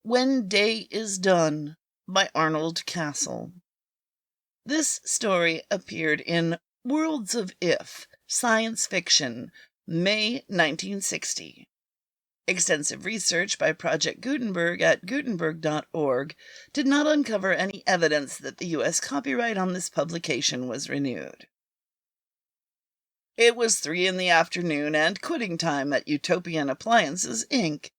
When Day is Done by Arnold Castle. This story appeared in Worlds of If, Science Fiction, May 1960. Extensive research by Project Gutenberg at Gutenberg.org did not uncover any evidence that the U.S. copyright on this publication was renewed. It was 3 p.m. and quitting time at Utopian Appliances, Inc.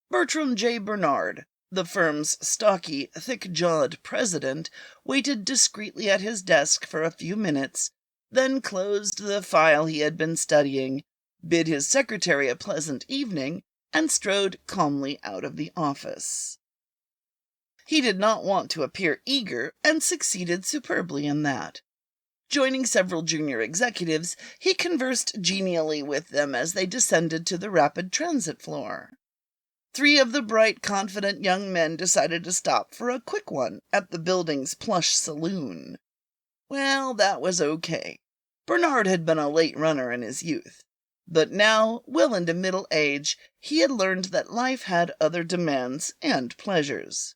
Bertram J. Bernard, the firm's stocky, thick-jawed president, waited discreetly at his desk for a few minutes, then closed the file he had been studying, bid his secretary a pleasant evening, and strode calmly out of the office. He did not want to appear eager, and succeeded superbly in that. Joining several junior executives, he conversed genially with them as they descended to the rapid transit floor. 3 of the bright, confident young men decided to stop for a quick one at the building's plush saloon. Well, that was okay. Bernard had been a late runner in his youth, but now, well into middle age, he had learned that life had other demands and pleasures.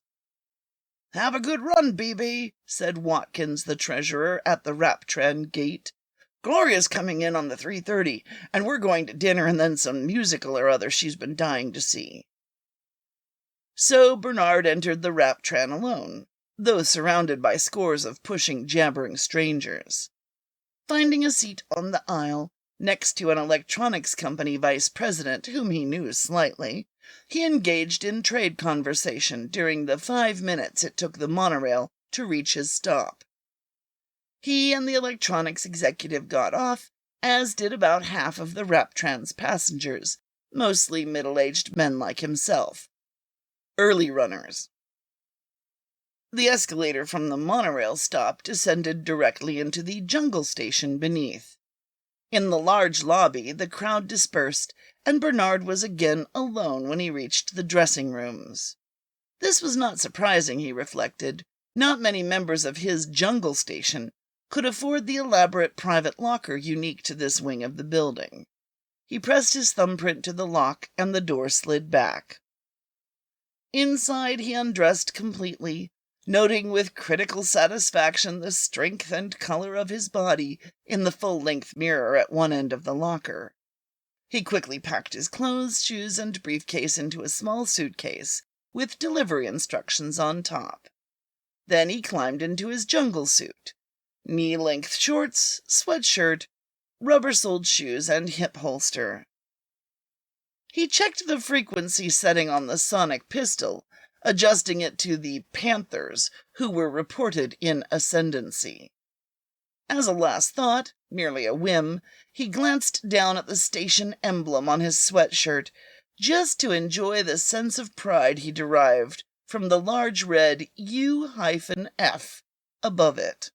"Have a good run, B.B.," said Watkins, the treasurer, at the Raptran gate. "Gloria's coming in on the 3:30, and we're going to dinner and then some musical or other she's been dying to see." So Bernard entered the Raptran alone, though surrounded by scores of pushing, jabbering strangers. Finding a seat on the aisle, next to an electronics company vice president whom he knew slightly, he engaged in trade conversation during the 5 minutes it took the monorail to reach his stop. He and the electronics executive got off, as did about half of the Raptran's passengers, mostly middle-aged men like himself. Early runners. The escalator from the monorail stop descended directly into the jungle station beneath. In the large lobby, the crowd dispersed, and Bernard was again alone when he reached the dressing rooms. This was not surprising, he reflected. Not many members of his jungle station could afford the elaborate private locker unique to this wing of the building. He pressed his thumbprint to the lock, and the door slid back. Inside, he undressed completely, noting with critical satisfaction the strength and color of his body in the full-length mirror at one end of the locker. He quickly packed his clothes, shoes, and briefcase into a small suitcase, with delivery instructions on top. Then he climbed into his jungle suit. Knee-length shorts, sweatshirt, rubber-soled shoes, and hip holster. He checked the frequency setting on the sonic pistol, adjusting it to the Panthers, who were reported in ascendancy. As a last thought, merely a whim, he glanced down at the station emblem on his sweatshirt, just to enjoy the sense of pride he derived from the large red U-F above it.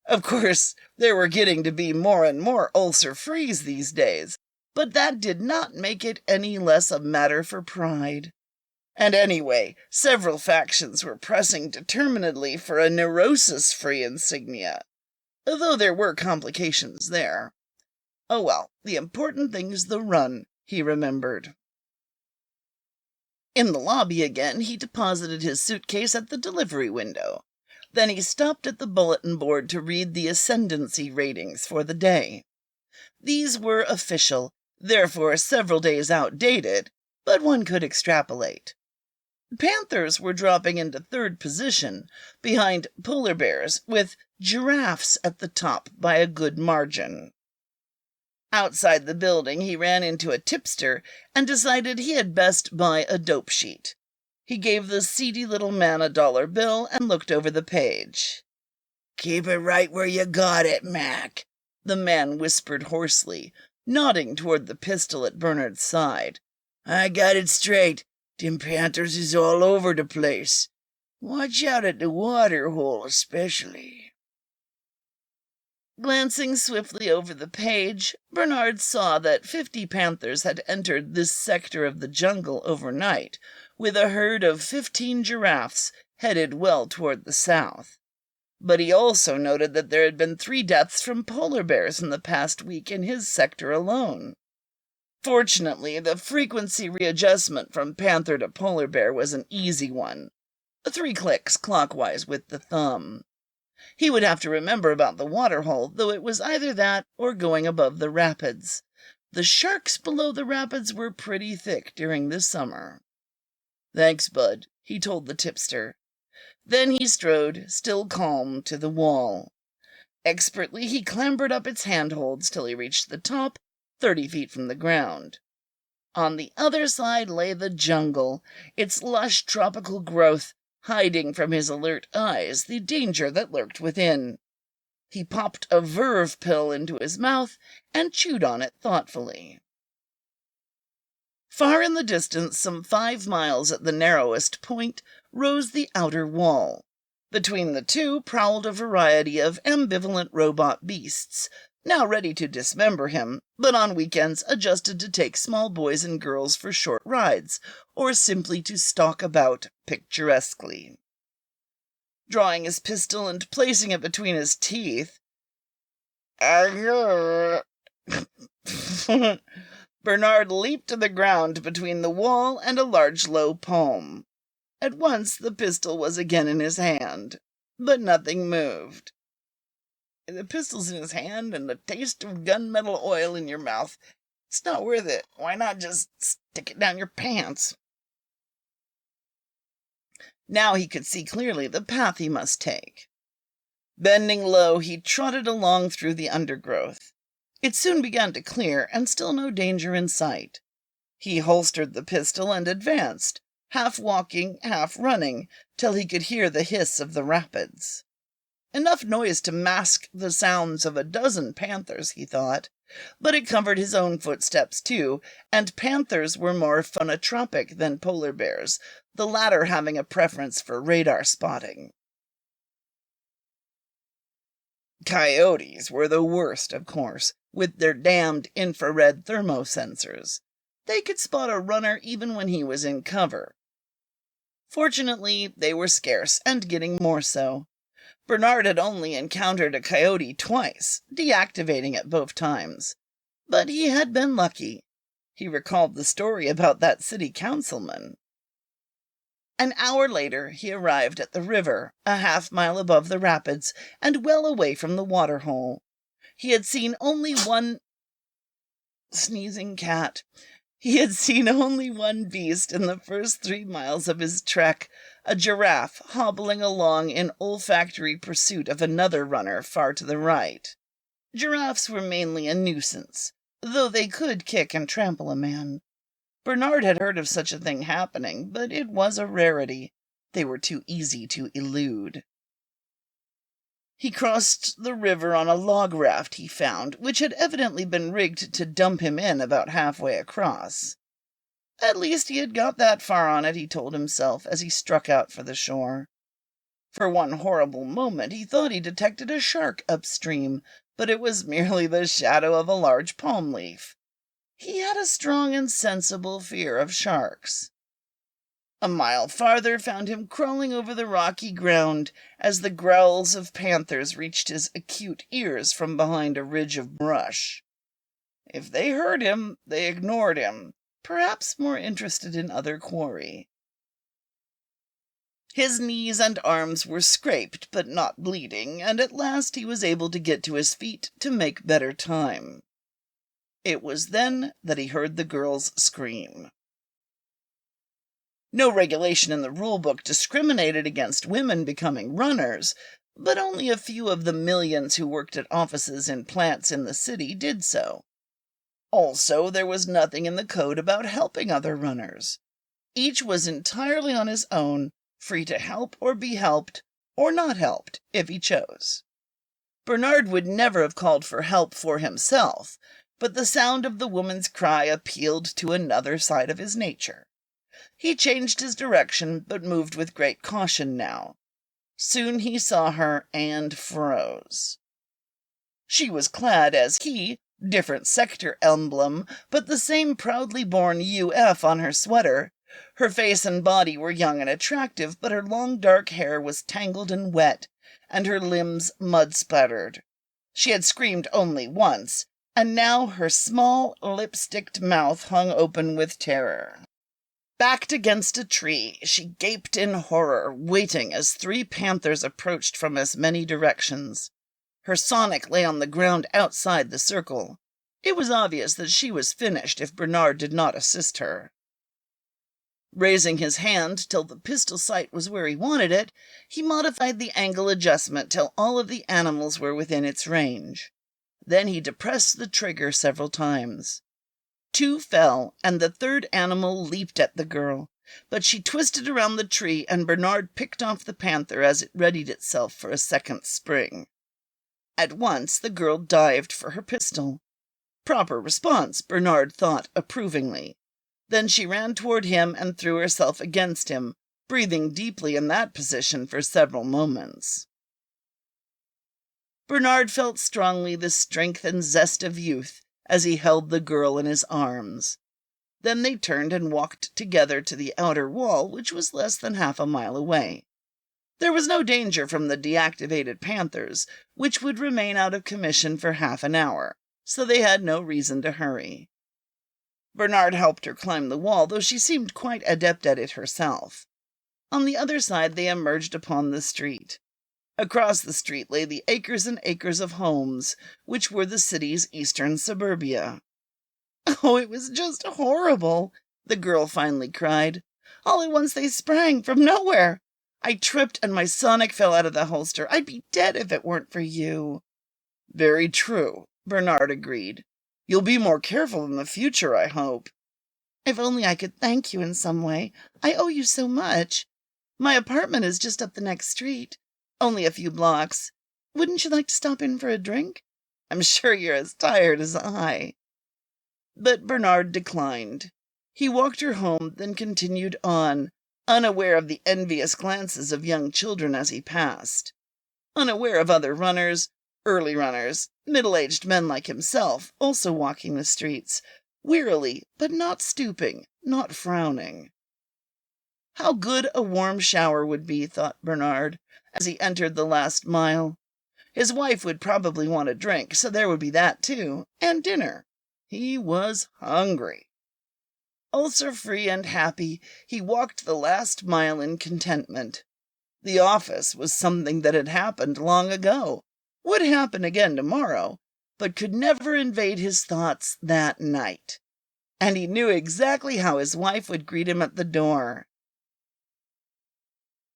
Of course, there were getting to be more and more ulcer-frees these days, but that did not make it any less a matter for pride. And anyway, several factions were pressing determinedly for a neurosis-free insignia, though there were complications there. Oh well, the important thing's the run, he remembered. In the lobby again, he deposited his suitcase at the delivery window. Then he stopped at the bulletin board to read the ascendancy ratings for the day. These were official, therefore several days outdated, but one could extrapolate. Panthers were dropping into 3rd position, behind polar bears, with giraffes at the top by a good margin. Outside the building, he ran into a tipster and decided he had best buy a dope sheet. He gave the seedy little man a $1 bill and looked over the page. "Keep it right where you got it, Mac," the man whispered hoarsely, nodding toward the pistol at Bernard's side. "I got it straight. Them Panthers is all over the place. Watch out at the water hole especially." Glancing swiftly over the page, Bernard saw that 50 panthers had entered this sector of the jungle overnight, with a herd of 15 giraffes headed well toward the south. But he also noted that there had been 3 deaths from polar bears in the past week in his sector alone. Fortunately, the frequency readjustment from panther to polar bear was an easy one. 3 clicks clockwise with the thumb. He would have to remember about the waterhole, though it was either that or going above the rapids. The sharks below the rapids were pretty thick during the summer. "Thanks, Bud," he told the tipster. Then he strode, still calm, to the wall. Expertly he clambered up its handholds till he reached the top, 30 feet from the ground. On the other side lay the jungle, its lush tropical growth hiding from his alert eyes the danger that lurked within. He popped a verve pill into his mouth and chewed on it thoughtfully. Far in the distance, some 5 miles at the narrowest point, rose the outer wall. Between the two prowled a variety of ambivalent robot beasts, now ready to dismember him, but on weekends adjusted to take small boys and girls for short rides, or simply to stalk about picturesquely. Drawing his pistol and placing it between his teeth, Bernard leaped to the ground between the wall and a large low palm. At once the pistol was again in his hand, but nothing moved. The pistol's in his hand and the taste of gunmetal oil in your mouth. It's not worth it. Why not just stick it down your pants? Now he could see clearly the path he must take. Bending low, he trotted along through the undergrowth. It soon began to clear, and still no danger in sight. He holstered the pistol and advanced, half walking, half running, till he could hear the hiss of the rapids. Enough noise to mask the sounds of a dozen panthers, he thought, but it covered his own footsteps too, and panthers were more phonotropic than polar bears, the latter having a preference for radar spotting. Coyotes were the worst, of course, with their damned infrared thermosensors. They could spot a runner even when he was in cover. Fortunately, they were scarce, and getting more so. Bernard had only encountered a coyote twice, deactivating it both times. But he had been lucky. He recalled the story about that city councilman. An hour later he arrived at the river, a half-mile above the rapids, and well away from the waterhole. He had seen only one sneezing cat. He had seen only one beast in the first 3 miles of his trek, a giraffe hobbling along in olfactory pursuit of another runner far to the right. Giraffes were mainly a nuisance, though they could kick and trample a man. Bernard had heard of such a thing happening, but it was a rarity. They were too easy to elude. He crossed the river on a log raft he found, which had evidently been rigged to dump him in about halfway across. At least he had got that far on it, he told himself, as he struck out for the shore. For one horrible moment he thought he detected a shark upstream, but it was merely the shadow of a large palm leaf. He had a strong and sensible fear of sharks. A mile farther found him crawling over the rocky ground as the growls of panthers reached his acute ears from behind a ridge of brush. If they heard him, they ignored him, perhaps more interested in other quarry. His knees and arms were scraped but not bleeding, and at last he was able to get to his feet to make better time. It was then that he heard the girls scream. No regulation in the rulebook discriminated against women becoming runners, but only a few of the millions who worked at offices in plants in the city did so. Also, there was nothing in the code about helping other runners. Each was entirely on his own, free to help or be helped, or not helped, if he chose. Bernard would never have called for help for himself, but the sound of the woman's cry appealed to another side of his nature. He changed his direction, but moved with great caution now. Soon he saw her and froze. She was clad as he, different sector emblem, but the same proudly borne UF on her sweater. Her face and body were young and attractive, but her long dark hair was tangled and wet, and her limbs mud-splattered. She had screamed only once, and now her small, lipsticked mouth hung open with terror. Backed against a tree, she gaped in horror, waiting as 3 panthers approached from as many directions. Her Sonic lay on the ground outside the circle. It was obvious that she was finished if Bernard did not assist her. Raising his hand till the pistol sight was where he wanted it, he modified the angle adjustment till all of the animals were within its range. Then he depressed the trigger several times. 2 fell, and the 3rd animal leaped at the girl, but she twisted around the tree, and Bernard picked off the panther as it readied itself for a second spring. At once the girl dived for her pistol. Proper response, Bernard thought approvingly. Then she ran toward him and threw herself against him, breathing deeply in that position for several moments. Bernard felt strongly the strength and zest of youth as he held the girl in his arms. Then they turned and walked together to the outer wall, which was less than half a mile away. There was no danger from the deactivated panthers, which would remain out of commission for half an hour, so they had no reason to hurry. Bernard helped her climb the wall, though she seemed quite adept at it herself. On the other side they emerged upon the street. Across the street lay the acres and acres of homes, which were the city's eastern suburbia. "Oh, it was just horrible," the girl finally cried. "All at once they sprang from nowhere. I tripped and my Sonic fell out of the holster. I'd be dead if it weren't for you." "Very true," Bernard agreed. "You'll be more careful in the future, I hope." "If only I could thank you in some way. I owe you so much. My apartment is just up the next street. Only a few blocks. Wouldn't you like to stop in for a drink? I'm sure you're as tired as I." But Bernard declined. He walked her home, then continued on, unaware of the envious glances of young children as he passed. Unaware of other runners, early runners, middle-aged men like himself, also walking the streets, wearily, but not stooping, not frowning. How good a warm shower would be, thought Bernard, as he entered the last mile. His wife would probably want a drink, so there would be that too, and dinner. He was hungry. Ulcer-free and happy, he walked the last mile in contentment. The office was something that had happened long ago, would happen again tomorrow, but could never invade his thoughts that night. And he knew exactly how his wife would greet him at the door.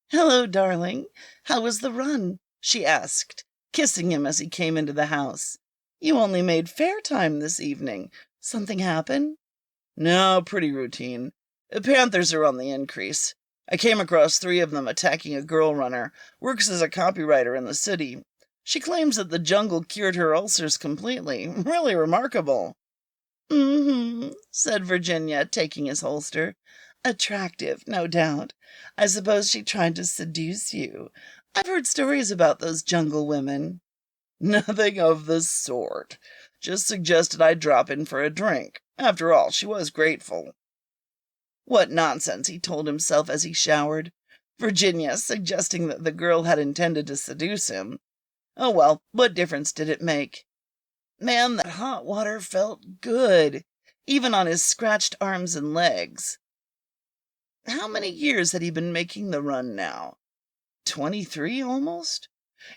"Hello, darling. How was the run?" she asked, kissing him as he came into the house. "You only made fair time this evening. Something happen?" "No, pretty routine. The panthers are on the increase. I came across 3 of them attacking a girl runner. Works as a copywriter in the city. She claims that the jungle cured her ulcers completely. Really remarkable." "Mm-hmm," said Virginia, taking his holster. "Attractive, no doubt. I suppose she tried to seduce you. I've heard stories about those jungle women." "Nothing of the sort. Just suggested I drop in for a drink. After all, she was grateful." What nonsense, he told himself as he showered. Virginia suggesting that the girl had intended to seduce him. Oh well, what difference did it make? Man, that hot water felt good, even on his scratched arms and legs. How many years had he been making the run now? 23 almost?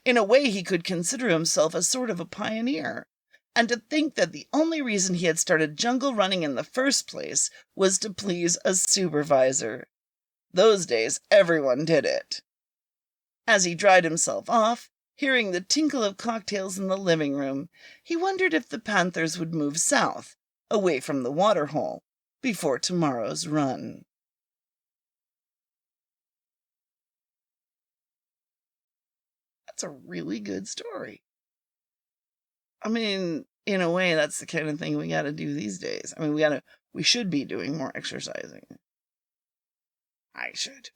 In a way he could consider himself a sort of a pioneer. And to think that the only reason he had started jungle running in the first place was to please a supervisor. Those days everyone did it. As he dried himself off, hearing the tinkle of cocktails in the living room, he wondered if the panthers would move south, away from the waterhole, before tomorrow's run. That's a really good story. I mean, in a way, that's the kind of thing we gotta do these days. I mean, we should be doing more exercising. I should.